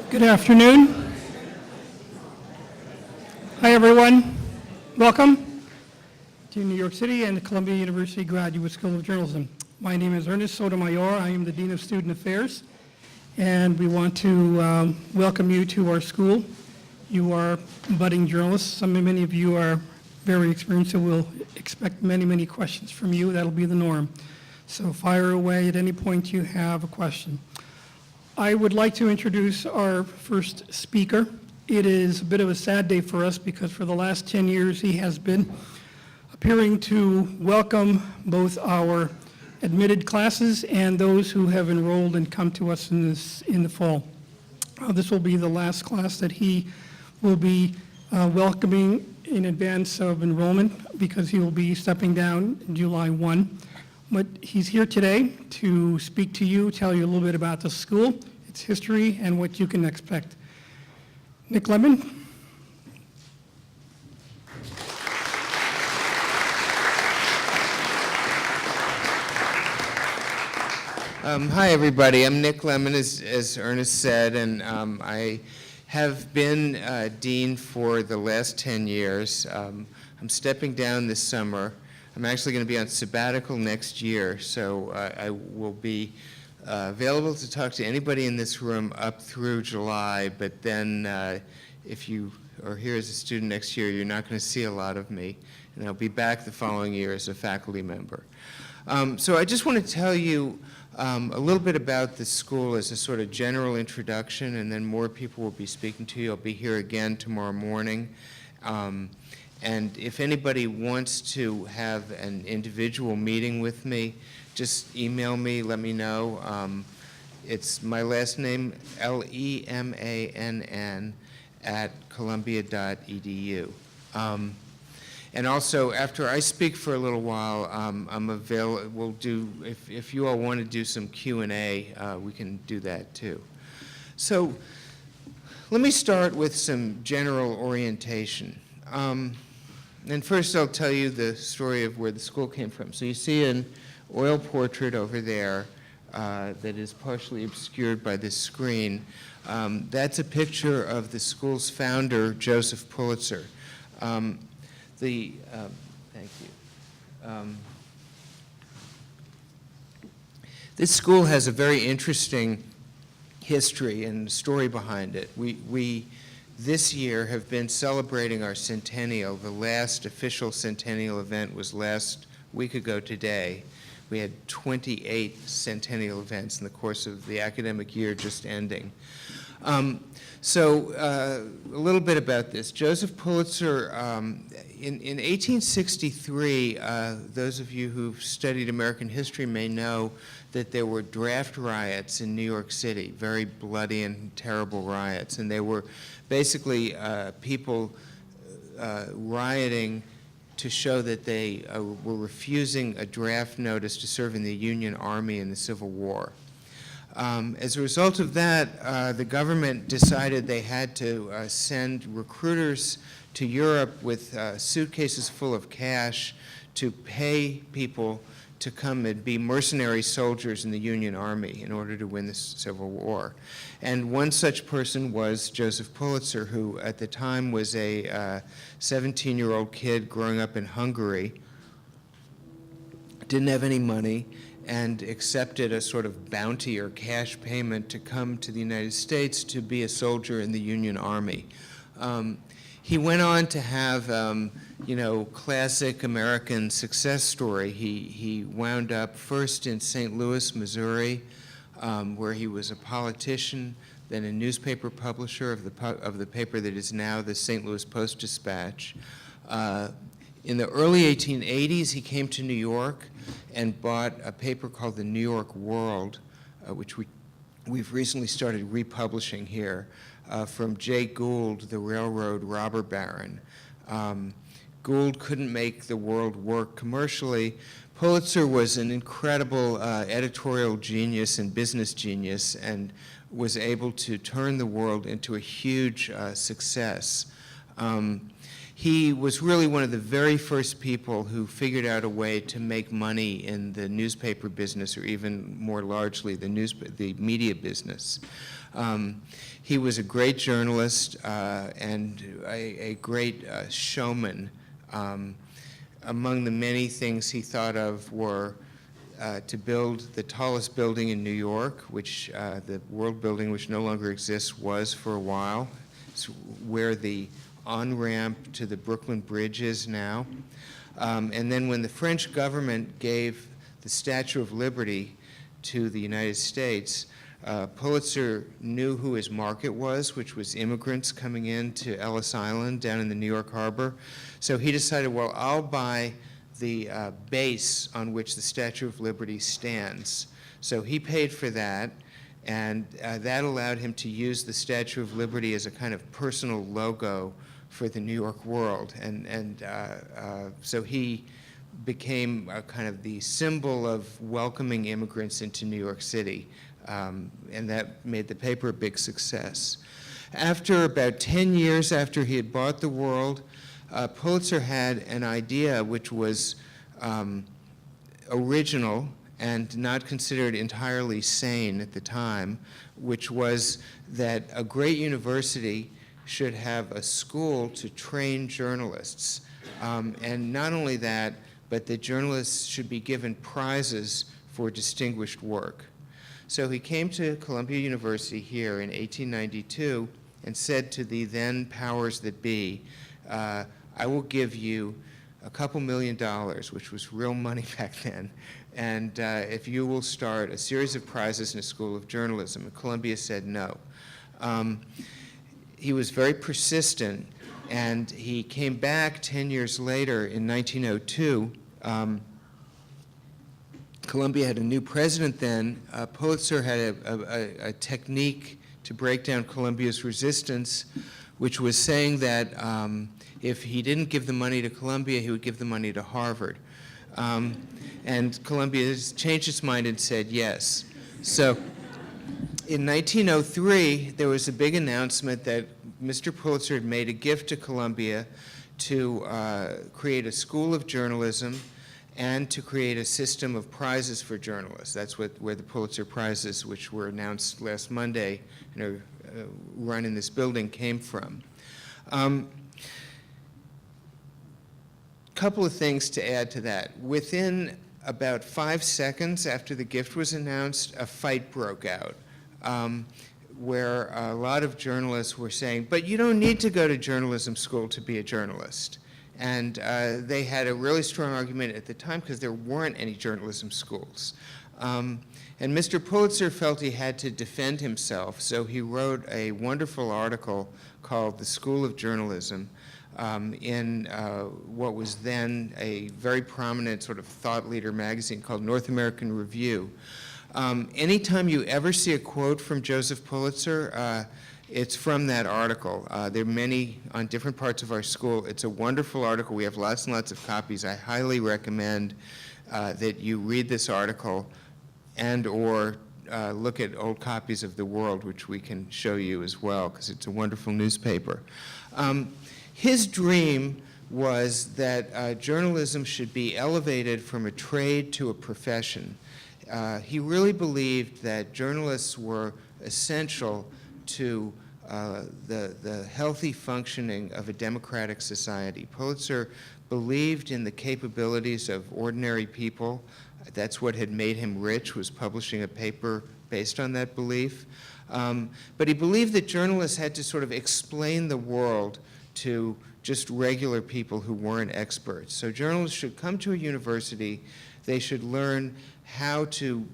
Good afternoon. Hi, everyone. Welcome to New York City and the Columbia University Graduate School of Journalism. My name is Ernest Sotomayor. I am the Dean of Student Affairs, and we want to welcome you to our school. You are budding journalists. Many of you are very experienced, so we'll expect many questions from you. That'll be the norm. So fire away at any point you have a question. I would like to introduce our first speaker. It is a bit of a sad day for us because for the last 10 years he has been appearing to welcome both our admitted classes and those who have enrolled and come to us in the fall. This will be the last class that he will be welcoming in advance of enrollment because he will be stepping down July 1. But he's here today to speak to you, tell you a little bit about the school, its history, and what you can expect. Nick Lemann. Hi, everybody. I'm Nick Lemann, as Ernest said, and I have been dean for the last 10 years. I'm stepping down this summer. I'm actually going to be on sabbatical next year, so I will be available to talk to anybody in this room up through July, but then if you are here as a student next year, you're not going to see a lot of me, and I'll be back the following year as a faculty member. So I just want to tell you a little bit about the school as a sort of general introduction, and then more people will be speaking to you. I'll be here again tomorrow morning. And if anybody wants to have an individual meeting with me, just email me, let me know. It's my last name, Lemann @columbia.edu. And also, after I speak for a little while, I'm available. We'll do, if you all want to do some Q&A, we can do that too. So let me start with some general orientation. And first I'll tell you the story of where the school came from. So you see an oil portrait over there that is partially obscured by this screen. That's a picture of the school's founder, Joseph Pulitzer. Thank you. This school has a very interesting history and story behind it. We this year have been celebrating our centennial. The last official centennial event was last week ago today. We had 28 centennial events in the course of the academic year just ending. So a little bit about this. Joseph Pulitzer, in 1863, those of you who've studied American history may know that there were draft riots in New York City, very bloody and terrible riots, and they were basically people rioting to show that they were refusing a draft notice to serve in the Union Army in the Civil War. As a result of that, the government decided they had to send recruiters to Europe with suitcases full of cash to pay people to come and be mercenary soldiers in the Union Army in order to win the Civil War. And one such person was Joseph Pulitzer, who at the time was a 17-year-old kid growing up in Hungary, didn't have any money, and accepted a sort of bounty or cash payment to come to the United States to be a soldier in the Union Army. He went on to have, classic American success story. He wound up first in St. Louis, Missouri, where he was a politician, then a newspaper publisher of the paper that is now the St. Louis Post-Dispatch. In the early 1880s, he came to New York and bought a paper called the New York World, which we've recently started republishing here, from Jay Gould, the railroad robber baron. Gould couldn't make the World work commercially. Pulitzer was an incredible editorial genius and business genius and was able to turn the World into a huge success. He was really one of the very first people who figured out a way to make money in the newspaper business, or even more largely the media business. He was a great journalist and a great showman. Among the many things he thought of were to build the tallest building in New York, which the World Building, which no longer exists, was for a while. It's where the on-ramp to the Brooklyn Bridge is now. And then when the French government gave the Statue of Liberty to the United States, Pulitzer knew who his market was, which was immigrants coming in to Ellis Island down in the New York Harbor. So he decided, well, I'll buy the base on which the Statue of Liberty stands. So he paid for that, and that allowed him to use the Statue of Liberty as a kind of personal logo for the New York world. And so he became kind of the symbol of welcoming immigrants into New York City, and that made the paper a big success. After about 10 years after he had bought the World, Pulitzer had an idea which was original and not considered entirely sane at the time, which was that a great university should have a school to train journalists. And not only that, but that journalists should be given prizes for distinguished work. So he came to Columbia University here in 1892 and said to the then powers that be, I will give you a couple $1 million, which was real money back then, and if you will start a series of prizes in a school of journalism. And Columbia said no. He was very persistent, and he came back 10 years later in 1902. Columbia had a new president then. Pulitzer had a technique to break down Columbia's resistance, which was saying that if he didn't give the money to Columbia, he would give the money to Harvard. And Columbia changed its mind and said yes. So in 1903, there was a big announcement that Mr. Pulitzer had made a gift to Columbia to create a school of journalism and to create a system of prizes for journalists. That's where the Pulitzer Prizes, which were announced last Monday and are run in this building, came from. Couple of things to add to that. Within about 5 seconds after the gift was announced, a fight broke out where a lot of journalists were saying, but you don't need to go to journalism school to be a journalist. And they had a really strong argument at the time because there weren't any journalism schools. And Mr. Pulitzer felt he had to defend himself, so he wrote a wonderful article called The School of Journalism in what was then a very prominent sort of thought leader magazine called North American Review. Anytime you ever see a quote from Joseph Pulitzer, it's from that article. There are many on different parts of our school. It's a wonderful article. We have lots and lots of copies. I highly recommend that you read this article and or look at old copies of The World, which we can show you as well, because it's a wonderful newspaper. His dream was that journalism should be elevated from a trade to a profession. He really believed that journalists were essential to the healthy functioning of a democratic society. Pulitzer believed in the capabilities of ordinary people. That's what had made him rich, was publishing a paper based on that belief. But he believed that journalists had to sort of explain the world to just regular people who weren't experts. So journalists should come to a university. They should learn how to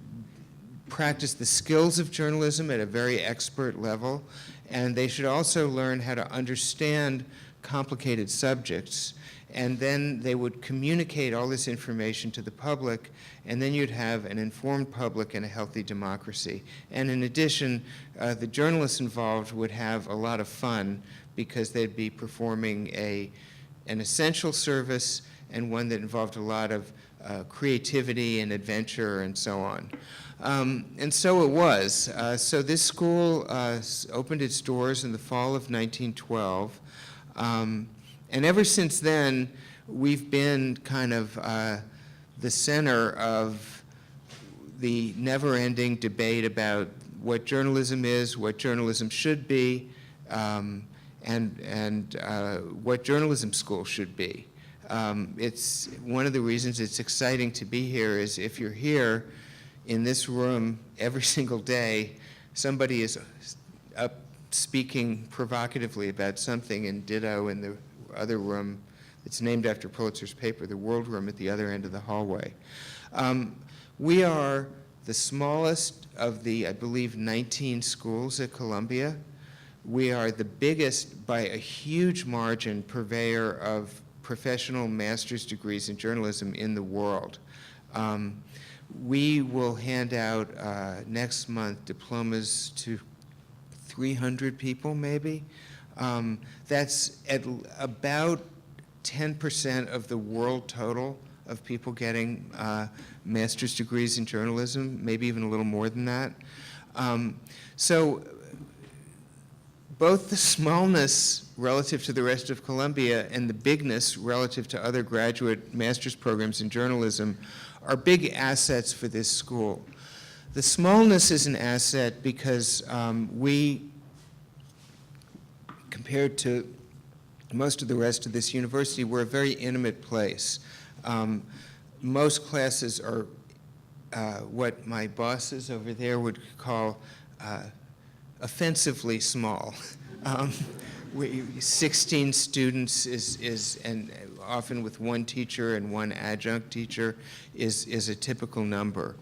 practice the skills of journalism at a very expert level, and they should also learn how to understand complicated subjects, and then they would communicate all this information to the public, and then you'd have an informed public and a healthy democracy. And in addition, the journalists involved would have a lot of fun because they'd be performing an essential service and one that involved a lot of creativity and adventure and so on. And so it was. So this school opened its doors in the fall of 1912. And ever since then, we've been kind of the center of the never-ending debate about what journalism is, what journalism should be, and what journalism school should be. It's one of the reasons it's exciting to be here is if you're here in this room every single day, somebody is up speaking provocatively about something, and ditto in the other room. It's named after Pulitzer's paper, the World Room at the other end of the hallway. We are the smallest of the, I believe, 19 schools at Columbia. We are the biggest, by a huge margin, purveyor of professional master's degrees in journalism in the world. We will hand out next month diplomas to 300 people, maybe. That's at about 10% of the world total of people getting master's degrees in journalism, maybe even a little more than that. So both the smallness relative to the rest of Columbia and the bigness relative to other graduate master's programs in journalism are big assets for this school. The smallness is an asset because we, compared to most of the rest of this university, we're a very intimate place. Most classes are what my bosses over there would call offensively small. 16 students and often with one teacher and one adjunct teacher is a typical number.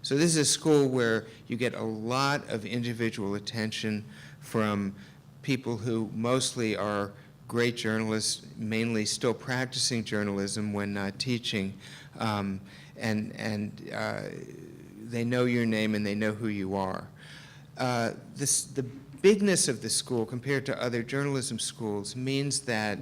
So this is a school where you get a lot of individual attention from people who mostly are great journalists, mainly still practicing journalism when not teaching, and they know your name and they know who you are. The bigness of the school compared to other journalism schools means that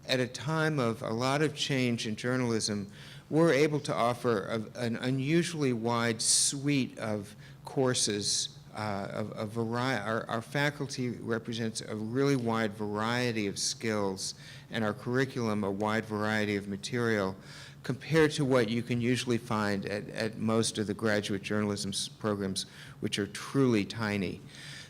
at a time of a lot of change in journalism, we're able to offer an unusually wide suite of courses. Our faculty represents a really wide variety of skills, and our curriculum a wide variety of material compared to what you can usually find at most of the graduate journalism programs, which are truly tiny.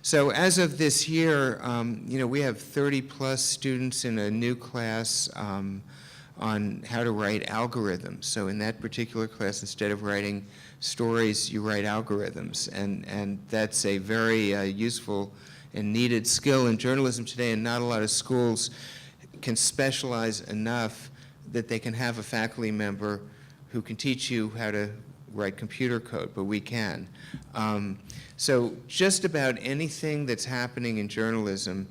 So as of this year, we have 30+ students in a new class on how to write algorithms. So in that particular class, instead of writing stories, you write algorithms. And that's a very useful and needed skill in journalism today, and not a lot of schools can specialize enough that they can have a faculty member who can teach you how to write computer code, but we can. So just about anything that's happening in journalism,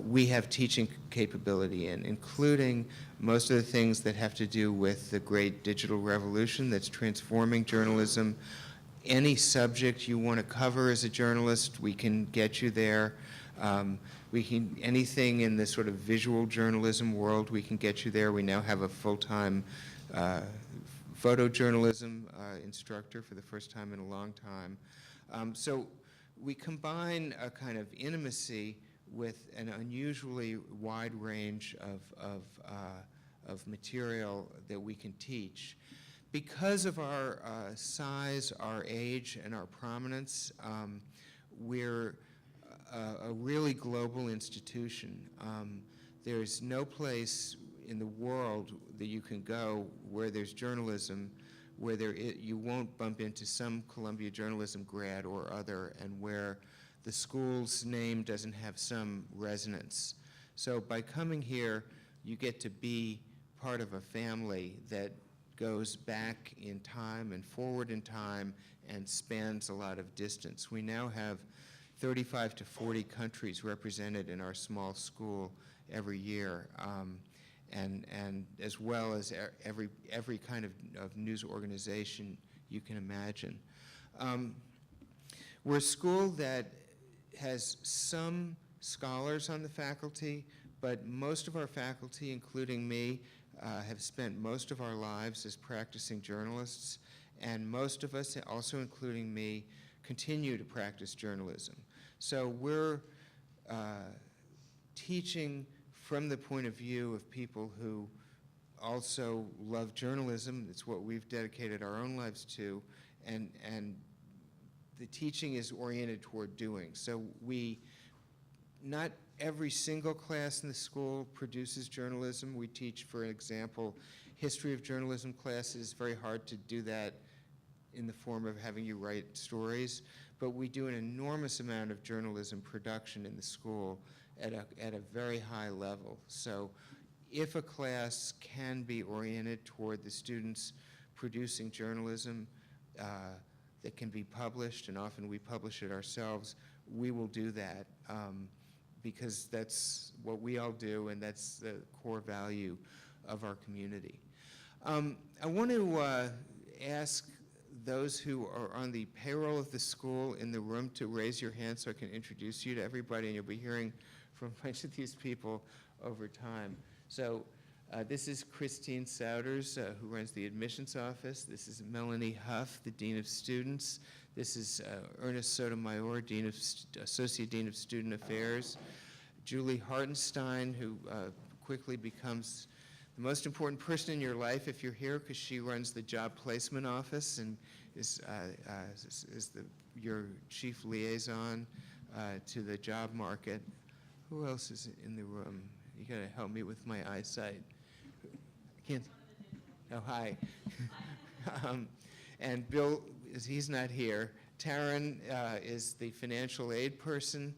we have teaching capability in, including most of the things that have to do with the great digital revolution that's transforming journalism. Any subject you want to cover as a journalist, we can get you there. Anything in the sort of visual journalism world, we can get you there. We now have a full-time photojournalism instructor for the first time in a long time. So we combine a kind of intimacy with an unusually wide range of material that we can teach. Because of our size, our age, and our prominence, we're a really global institution. There's no place in the world that you can go where there's journalism where you won't bump into some Columbia journalism grad or other, and where the school's name doesn't have some resonance. So by coming here, you get to be part of a family that goes back in time and forward in time and spans a lot of distance. We now have 35 to 40 countries represented in our small school every year, and as well as every kind of news organization you can imagine. We're a school that has some scholars on the faculty, but most of our faculty, including me, have spent most of our lives as practicing journalists, and most of us, also including me, continue to practice journalism. So we're teaching from the point of view of people who also love journalism. It's what we've dedicated our own lives to, and the teaching is oriented toward doing. So not every single class in the school produces journalism. We teach, for example, history of journalism classes. Very hard to do that in the form of having you write stories, but we do an enormous amount of journalism production in the school at a very high level. So if a class can be oriented toward the students producing journalism that can be published, and often we publish it ourselves, we will do that because that's what we all do, and that's the core value of our community. I want to ask those who are on the payroll of the school in the room to raise your hand so I can introduce you to everybody, and you'll be hearing from a bunch of these people over time. So this is Christine Souders, who runs the admissions office. This is Melanie Huff, the Dean of Students. This is Ernest Sotomayor, Associate Dean of Student Affairs. Julie Hartenstein, who quickly becomes the most important person in your life if you're here, because she runs the job placement office and is your chief liaison to the job market. Who else is in the room? You gotta help me with my eyesight. I can't. Oh, hi. And Bill, he's not here. Taryn is the financial aid person.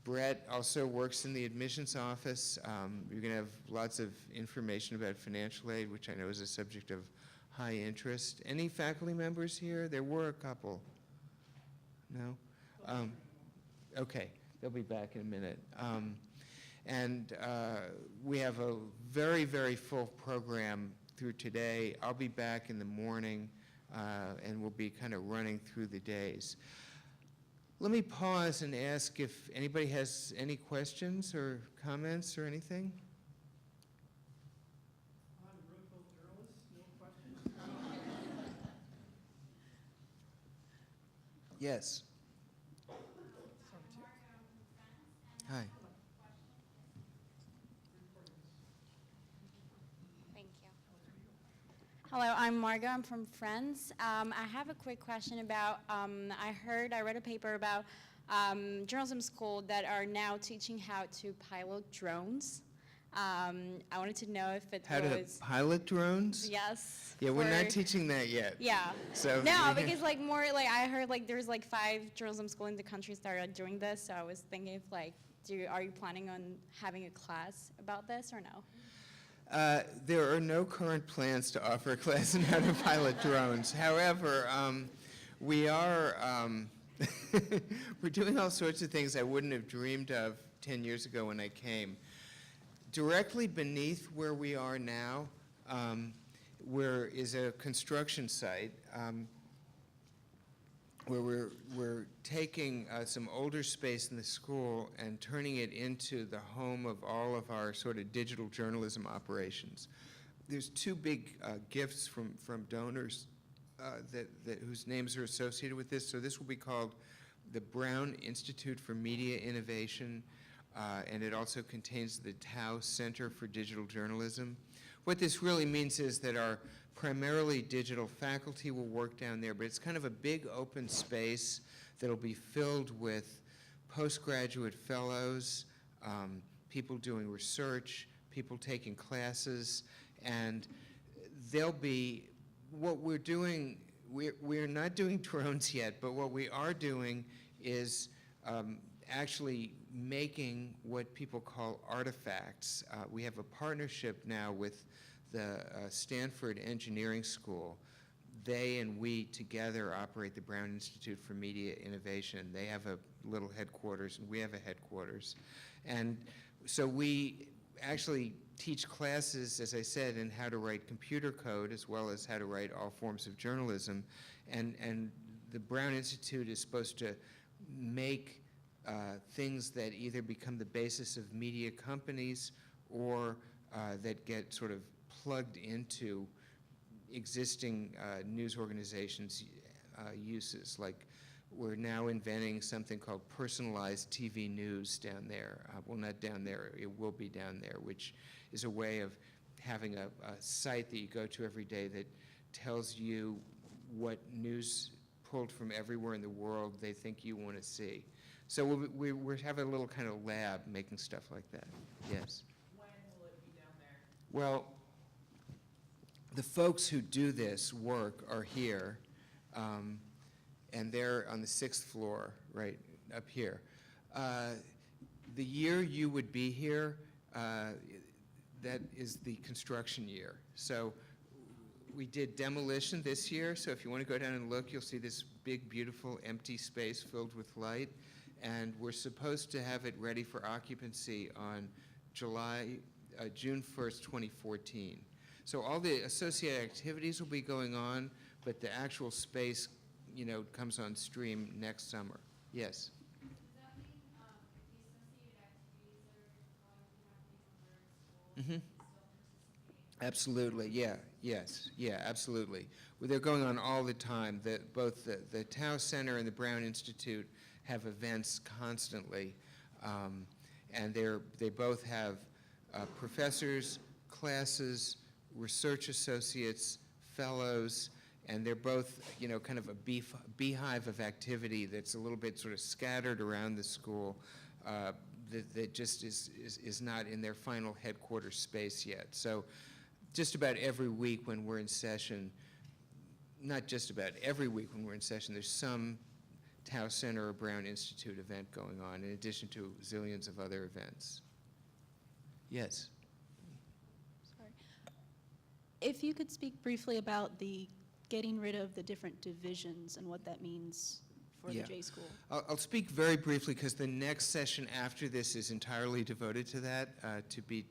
Brett also works in the admissions office. You're going to have lots of information about financial aid, which I know is a subject of high interest. Any faculty members here? There were a couple. No? Okay, they'll be back in a minute. And we have a very, very full program through today. I'll be back in the morning, and we'll be kind of running through the days. Let me pause and ask if anybody has any questions or comments or anything. On room full of journalists, no questions? Yes. Hi. Thank you. Hello, I'm Margot. I'm from Friends. I have a quick question about, I read a paper about journalism school that are now teaching how to pilot drones. I wanted to know if it How was... to pilot drones? Yes. Yeah, we're not teaching that yet. Yeah. So no, because I heard there's 5 journalism schools in the country started doing this, so I was thinking if are you planning on having a class about this or no? There are no current plans to offer a class on how to pilot drones. However, we are we're doing all sorts of things I wouldn't have dreamed of 10 years ago when I came. Directly beneath where we are now, where is a construction site where we're taking some older space in the school and turning it into the home of all of our sort of digital journalism operations. There's 2 big gifts from donors whose names are associated with this. So this will be called the Brown Institute for Media Innovation, and it also contains the Tao Center for Digital Journalism. What this really means is that our primarily digital faculty will work down there, but it's kind of a big open space that'll be filled with postgraduate fellows, people doing research, people taking classes, and they'll be, what we're doing, we're not doing drones yet, but what we are doing is actually making what people call artifacts. We have a partnership now with the Stanford Engineering School. They and we together operate the Brown Institute for Media Innovation. They have a little headquarters, and we have a headquarters. And so we actually teach classes, as I said, in how to write computer code as well as how to write all forms of journalism. And the Brown Institute is supposed to make things that either become the basis of media companies or that get sort of plugged into existing news organizations' uses, like we're now inventing something called personalized TV news down there. Well, not down there, it will be down there, which is a way of having a site that you go to every day that tells you what news pulled from everywhere in the world they think you want to see. So we're having a little kind of lab making stuff like that, yes. When will it be down there? Well, the folks who do this work are here, and they're on the 6th floor, right up here. The year you would be here, that is the construction year. So we did demolition this year, so if you want to go down and look, you'll see this big, beautiful, empty space filled with light, and we're supposed to have it ready for occupancy on June 1st, 2014. So all the associated activities will be going on, but the actual space, you know, comes on stream next summer. Yes? Does that mean the associated activities that are going to be happening when we're in school, Mhm. still participate? Absolutely, yeah, yes, yeah, absolutely. Well, they're going on all the time. Both the Tao Center and the Brown Institute have events constantly, and they both have professors, classes, research associates, fellows, and they're both, you know, kind of a beehive of activity that's a little bit sort of scattered around the school that just is not in their final headquarters space yet. So just about every week when we're in session, not just about every week when we're in session, there's some Tao Center or Brown Institute event going on, in addition to zillions of other events. Yes? Sorry. If you could speak briefly about the getting rid of the different divisions and what that means for Yeah. the J School. I'll speak very briefly because the next session after this is entirely devoted to that, to be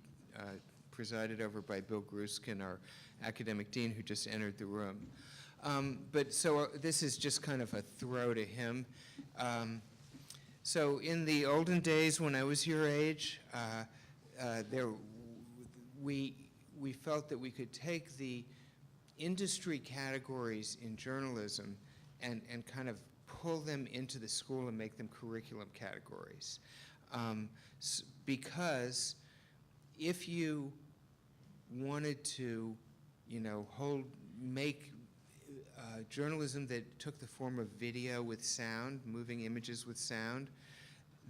presided over by Bill Gruskin, our academic dean who just entered the room. But so this is just kind of a throw to him. So in the olden days when I was your age, we felt that we could take the industry categories in journalism and kind of pull them into the school and make them curriculum categories. Because if you wanted to, you know, make journalism that took the form of video with sound, moving images with sound,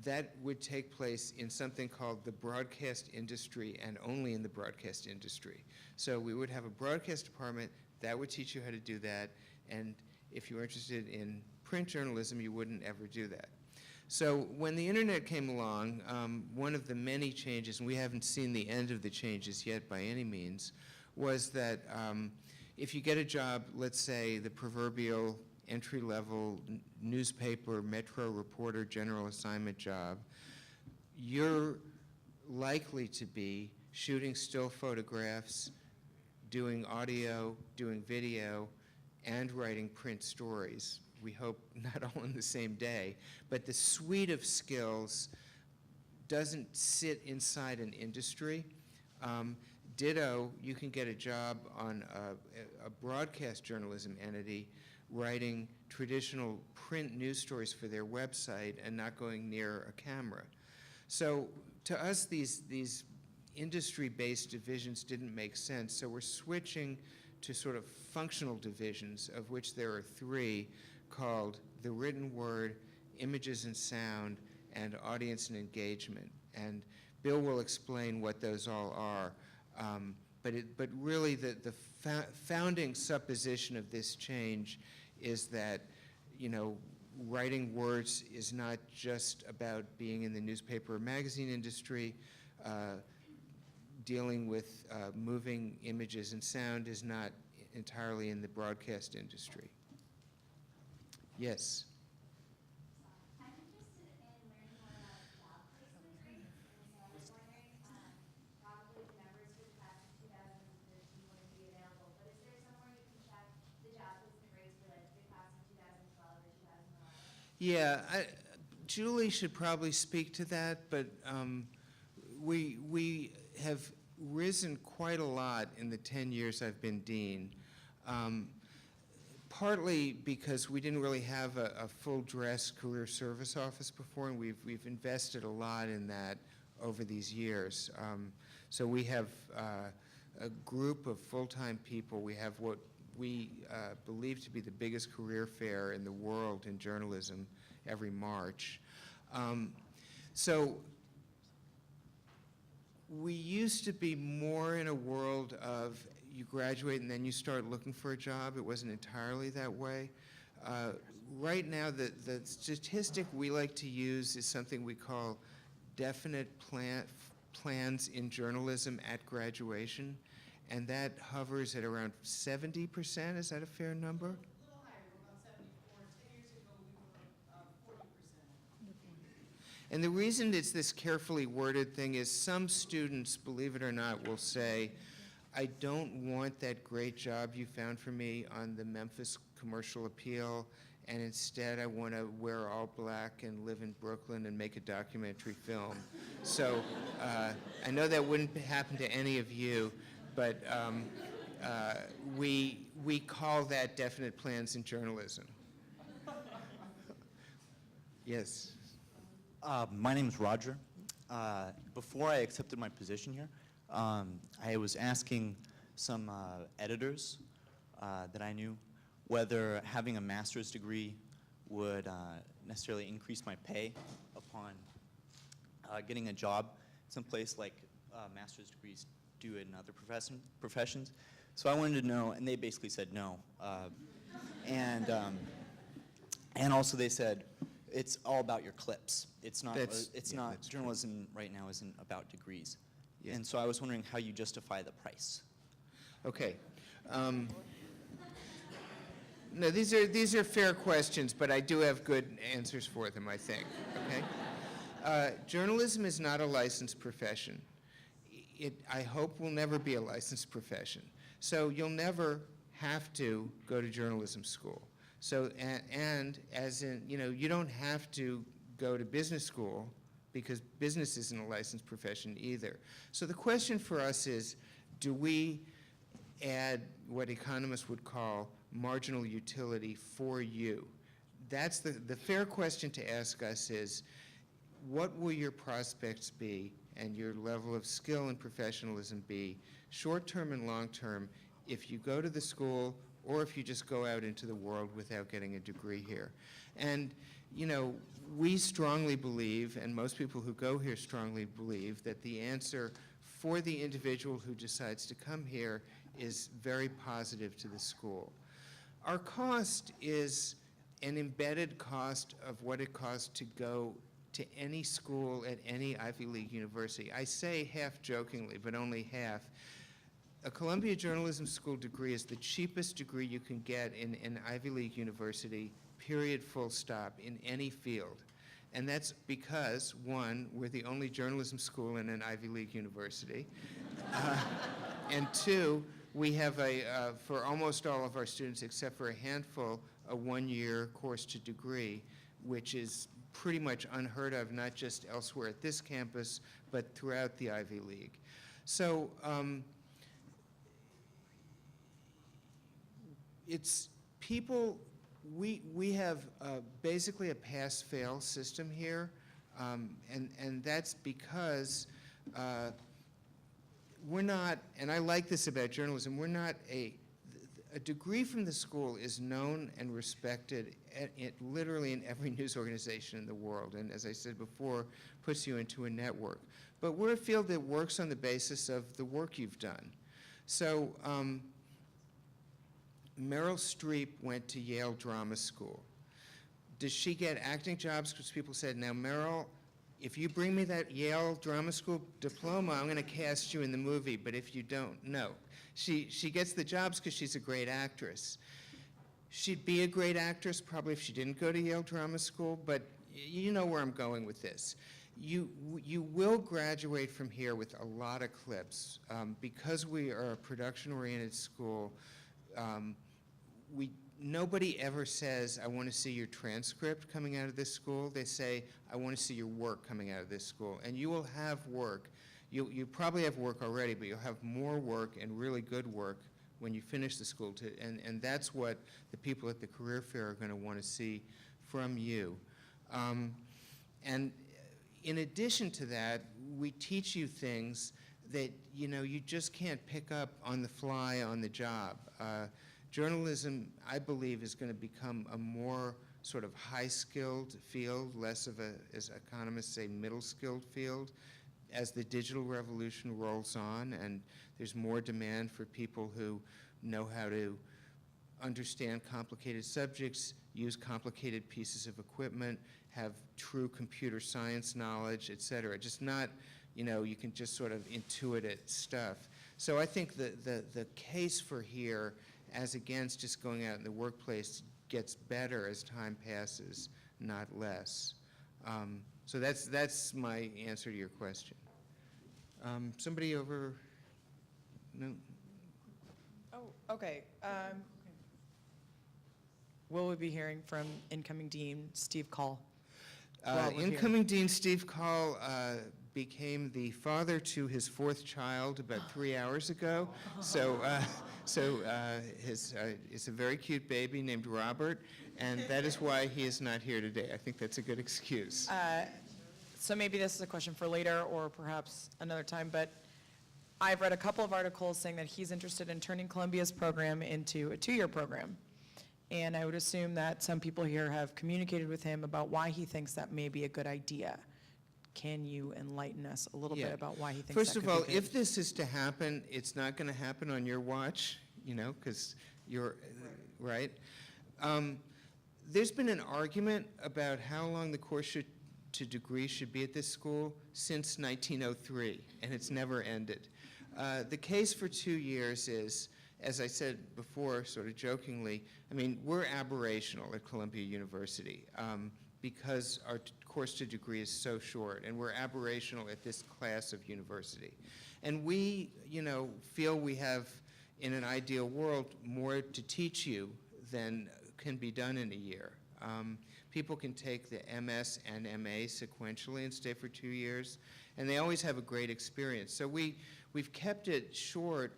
that would take place in something called the broadcast industry and only in the broadcast industry. So we would have a broadcast department that would teach you how to do that, and if you were interested in print journalism, you wouldn't ever do that. So when the internet came along, one of the many changes, and we haven't seen the end of the changes yet by any means, was that if you get a job, let's say the proverbial entry-level newspaper, metro reporter, general assignment job, you're likely to be shooting still photographs, doing audio, doing video, and writing print stories. We hope not all in the same day, but the suite of skills doesn't sit inside an industry. Ditto, you can get a job on a broadcast journalism entity writing traditional print news stories for their website and not going near a camera. So to us, these industry-based divisions didn't make sense, so we're switching to sort of functional divisions, of which there are 3, called the written word, images and sound, and audience and engagement. And Bill will explain what those all are. But really the founding supposition of this change is that, you know, writing words is not just about being in the newspaper or magazine industry. Dealing with moving images and sound is not entirely in the broadcast industry. Yes? I'm interested in learning more about job placement rates, and so I was wondering, probably the numbers for the class of 2013 wouldn't be available, but is there somewhere you can check the job placement rates for like the class of 2012 or 2011? Yeah, Julie should probably speak to that, but we have risen quite a lot in the 10 years I've been dean. partly because we didn't really have a full-dress career service office before, and we've invested a lot in that over these years. So we have a group of full-time people. We have what we believe to be the biggest career fair in the world in journalism every March. So we used to be more in a world of you graduate and then you start looking for a job. It wasn't entirely that way. Right now, the statistic we like to use is something we call definite plans in journalism at graduation, and that hovers at around 70%. Is that a fair number? A little higher, we're about 74. 10 years ago, we were 40%. And the reason it's this carefully worded thing is some students, believe it or not, will say, I don't want that great job you found for me on the Memphis Commercial Appeal, and instead I want to wear all black and live in Brooklyn and make a documentary film. So I know that wouldn't happen to any of you, but we call that definite plans in journalism. Yes. My name is Roger. Before I accepted my position here, I was asking some editors that I knew whether having a master's degree would necessarily increase my pay upon getting a job someplace like master's degrees do in other professions. So I wanted to know, and they basically said no. And also they said, it's all about your clips. It's not. That's Journalism right now isn't about degrees. Yeah. And so I was wondering how you justify the price. Okay. No, these are fair questions, but I do have good answers for them, I think. Okay. Journalism is not a licensed profession. I hope will never be a licensed profession. So you'll never have to go to journalism school. So, and as in, you don't have to go to business school because business isn't a licensed profession either. So the question for us is, do we add what economists would call marginal utility for you? That's the fair question to ask us is, what will your prospects be and your level of skill and professionalism be, short-term and long-term, if you go to the school or if you just go out into the world without getting a degree here? And, we strongly believe, and most people who go here strongly believe, that the answer for the individual who decides to come here is very positive to the school. Our cost is an embedded cost of what it costs to go to any school at any Ivy League university. I say half jokingly, but only half. A Columbia Journalism School degree is the cheapest degree you can get in an Ivy League university, period, full stop, in any field. And that's because, one, we're the only journalism school in an Ivy League university. And two, we have for almost all of our students, except for a handful, a one-year course to degree, which is pretty much unheard of, not just elsewhere at this campus, but throughout the Ivy League. So it's people, we have basically a pass-fail system here, and that's because we're not, and I like this about journalism, we're not a degree from the school is known and respected literally in every news organization in the world, and as I said before, puts you into a network. But we're a field that works on the basis of the work you've done. So Meryl Streep went to Yale Drama School. Does she get acting jobs? Because people said, now Meryl, if you bring me that Yale Drama School diploma, I'm going to cast you in the movie, but if you don't, no. She gets the jobs because she's a great actress. She'd be a great actress probably if she didn't go to Yale Drama School, but you know where I'm going with this. You will graduate from here with a lot of clips. Because we are a production-oriented school, nobody ever says, I want to see your transcript coming out of this school. They say, I want to see your work coming out of this school. And you will have work. You probably have work already, but you'll have more work and really good work when you finish the school, and that's what the people at the career fair are going to want to see from you. And in addition to that, we teach you things that you just can't pick up on the fly on the job. Journalism, I believe, is going to become a more sort of high-skilled field, less of a, as economists say, middle-skilled field, as the digital revolution rolls on, and there's more demand for people who know how to understand complicated subjects, use complicated pieces of equipment, have true computer science knowledge, et cetera. Just not, you can just sort of intuit it stuff. So I think the case for here, as against just going out in the workplace, gets better as time passes, not less. So that's my answer to your question. Somebody over, no? Oh, okay. Will we be hearing from incoming Dean Steve Call? while we're here? Incoming Dean Steve Call became the father to his fourth child about 3 hours ago. So it's a very cute baby named Robert, and that is why he is not here today. I think that's a good excuse. So maybe this is a question for later or perhaps another time, but I've read a couple of articles saying that he's interested in turning Columbia's program into a 2-year program. And I would assume that some people here have communicated with him about why he thinks that may be a good idea. Can you enlighten us a little bit about why he thinks First that of could all, be good? if this is to happen, it's not going to happen on your watch, because you're, right? There's been an argument about how long the course to degree should be at this school since 1903, and it's never ended. The case for 2 years is, as I said before, sort of jokingly, I mean, we're aberrational at Columbia University because our course to degree is so short, and we're aberrational at this class of university. And we, feel we have, in an ideal world, more to teach you than can be done in a year. People can take the MS and MA sequentially and stay for 2 years, and they always have a great experience. So we've kept it short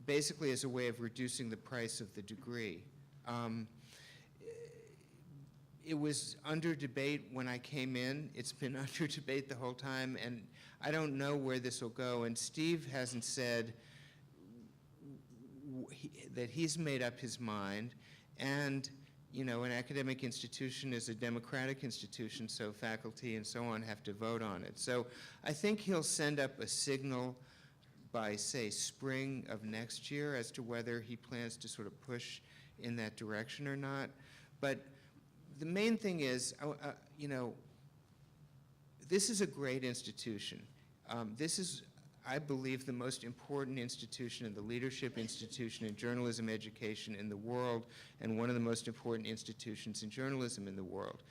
basically as a way of reducing the price of the degree. It was under debate when I came in. It's been under debate the whole time, and I don't know where this will go. And Steve hasn't said that he's made up his mind. And, an academic institution is a democratic institution, so faculty and so on have to vote on it. So I think he'll send up a signal by, say, spring of next year as to whether he plans to sort of push in that direction or not. But the main thing is, this is a great institution. This is, I believe, the most important institution and the leadership institution in journalism education in the world, and one of the most important institutions in journalism in the world.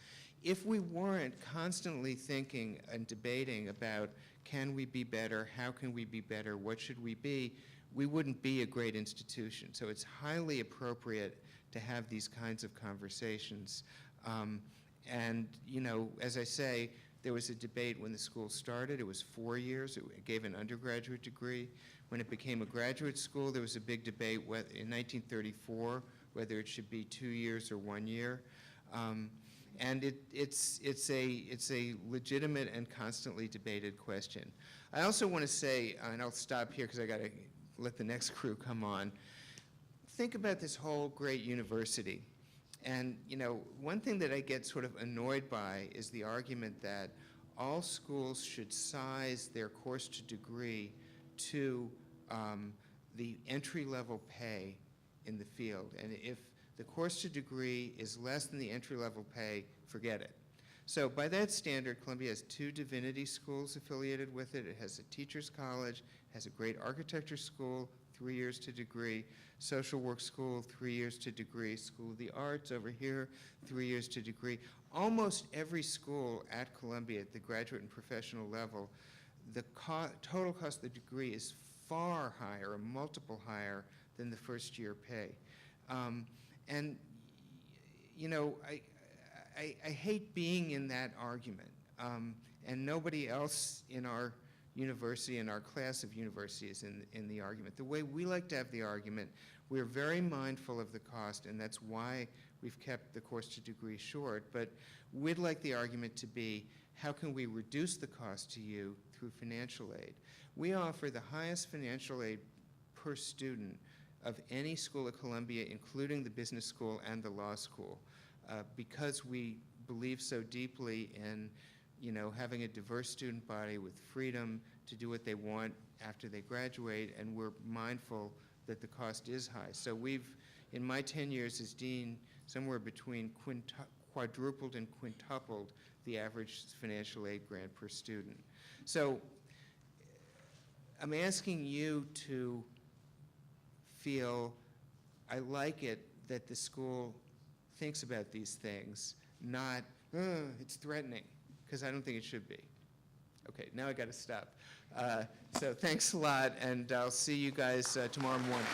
If we weren't constantly thinking and debating about, can we be better, how can we be better, what should we be, we wouldn't be a great institution. So it's highly appropriate to have these kinds of conversations. And, as I say, there was a debate when the school started. It was 4 years. It gave an undergraduate degree. When it became a graduate school, there was a big debate in 1934 whether it should be 2 years or 1 year. And it's a legitimate and constantly debated question. I also want to say, and I'll stop here because I got to let the next crew come on, think about this whole great university. And, one thing that I get sort of annoyed by is the argument that all schools should size their course to degree to the entry-level pay in the field. And if the course to degree is less than the entry-level pay, forget it. So by that standard, Columbia has 2 divinity schools affiliated with it. It has a teacher's college, has a great architecture school, 3 years to degree, social work school, 3 years to degree, School of the Arts over here, 3 years to degree. Almost every school at Columbia at the graduate and professional level, the total cost of the degree is far higher, a multiple higher than the first year pay. And, I hate being in that argument. And nobody else in our university and our class of universities in the argument. The way we like to have the argument, we're very mindful of the cost, and that's why we've kept the course to degree short, but we'd like the argument to be, how can we reduce the cost to you through financial aid? We offer the highest financial aid per student of any school at Columbia, including the business school and the law school, because we believe so deeply in having a diverse student body with freedom to do what they want after they graduate, and we're mindful that the cost is high. So we've, in my 10 years as dean, somewhere between quadrupled and quintupled the average financial aid grant per student. So I'm asking you to feel, I like it that the school thinks about these things, not, it's threatening, because I don't think it should be. Okay, now I got to stop. So thanks a lot, and I'll see you guys tomorrow morning.